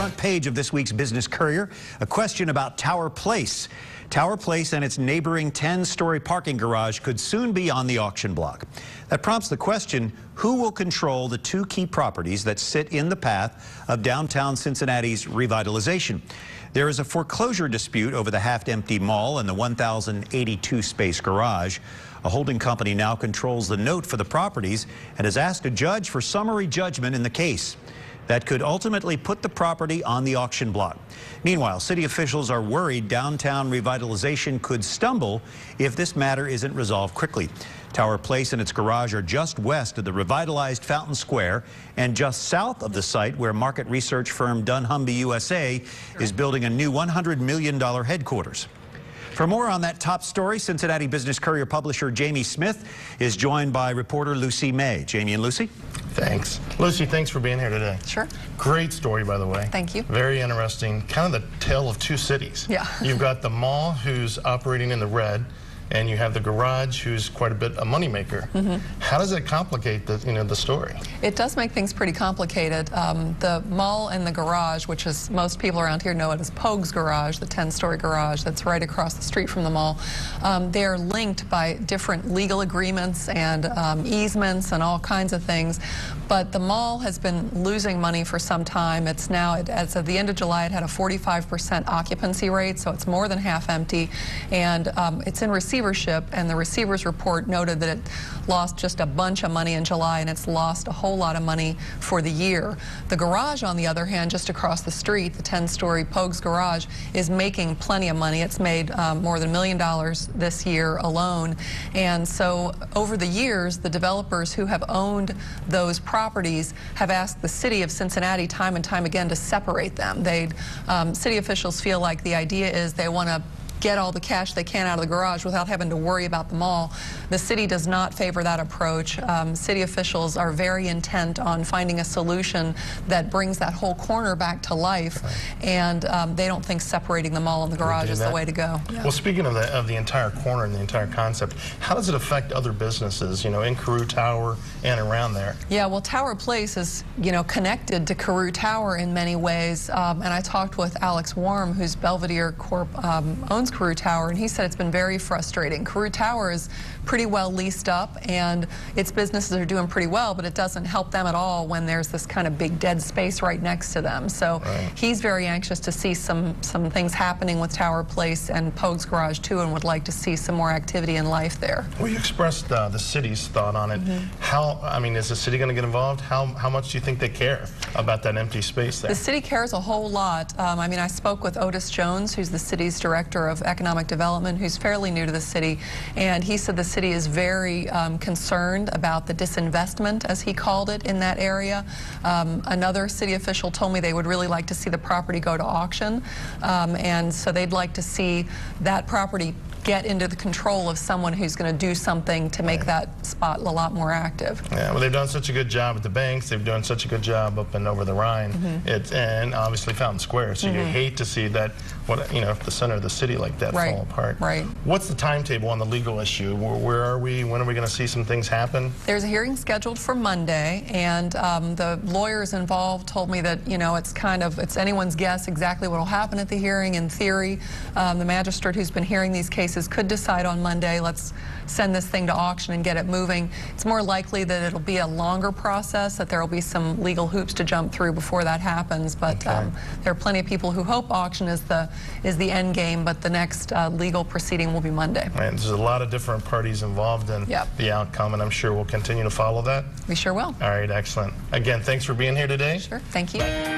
front page of this week's Business Courier, a question about Tower Place. Tower Place and its neighboring 10-story parking garage could soon be on the auction block. That prompts the question, who will control the two key properties that sit in the path of downtown Cincinnati's revitalization? There is a foreclosure dispute over the half-empty mall and the 1,082-space garage. A holding company now controls the note for the properties and has asked a judge for summary judgment in the case. That could ultimately put the property on the auction block. Meanwhile, city officials are worried downtown revitalization could stumble if this matter isn't resolved quickly. Tower Place and its garage are just west of the revitalized Fountain Square and just south of the site where market research firm dunnhumby USA is building a new $100 million headquarters. For more on that top story, Cincinnati Business Courier publisher Jamie Smith is joined by reporter Lucy May. Jamie and Lucy. Thanks. Lucy, thanks for being here today. Sure. Great story, by the way. Thank you. Very interesting. Kind of the tale of two cities. Yeah. You've got the mall, who's operating in the red, and you have the garage, who's quite a bit a moneymaker. How does it complicate the story? It does make things pretty complicated. The mall and the garage, which is most people around here know it as Pogue's garage, the 10-story garage that's right across the street from the mall. They're linked by different legal agreements and easements and all kinds of things. But the mall has been losing money for some time. It's now, as of the end of July, it had a 45% occupancy rate, so it's more than half empty, and it's in receivership, and the receiver's report noted that it lost just a bunch of money in July, and it's lost a whole lot of money for the year. The garage, on the other hand, just across the street, the 10-story Pogue's garage, is making plenty of money. It's made more than $1 million this year alone, and so over the years, the developers who have owned those properties have asked the city of Cincinnati time and time again to separate them. City officials feel like the idea is they want to get all the cash they can out of the garage without having to worry about the mall. The city does not favor that approach. City officials are very intent on finding a solution that brings that whole corner back to life, and they don't think separating the mall and the garage is the way to go. Yeah. Well, speaking of the entire corner and the entire concept, how does it affect other businesses, in Carew Tower and around there? Yeah, well, Tower Place is, connected to Carew Tower in many ways, and I talked with Alex Warm, who's Belvedere Corp owns Carew Tower, and he said it's been very frustrating. Carew Tower is pretty well leased up, and its businesses are doing pretty well, but it doesn't help them at all when there's this kind of big dead space right next to them. So he's very anxious to see some things happening with Tower Place and Pogue's garage too, and would like to see some more activity in life there. Well, you expressed the city's thought on it. Is the city going to get involved? How much do you think they care about that empty space there? The city cares a whole lot. I spoke with Otis Jones, who's the city's director of economic development, who's fairly new to the city, and he said the city is very concerned about the disinvestment, as he called it, in that area. Another city official told me they would really like to see the property go to auction, and so they'd like to see that property get into the control of someone who's going to do something to make that spot a lot more active. Yeah, well, they've done such a good job at the banks. They've done such a good job up and over the Rhine. And obviously Fountain Square. So you hate to see that, the center of the city like that fall apart. Right. What's the timetable on the legal issue? Where are we? When are we going to see some things happen? There's a hearing scheduled for Monday, and the lawyers involved told me that it's anyone's guess exactly what will happen at the hearing. In theory, the magistrate who's been hearing these cases could decide on Monday, let's send this thing to auction and get it moving. It's more likely that it'll be a longer process, that there will be some legal hoops to jump through before that happens, but there are plenty of people who hope auction is the end game, but the next legal proceeding will be Monday. Right, there's a lot of different parties involved in the outcome, and I'm sure we'll continue to follow that. We sure will. All right, excellent. Again, thanks for being here today. Sure, thank you.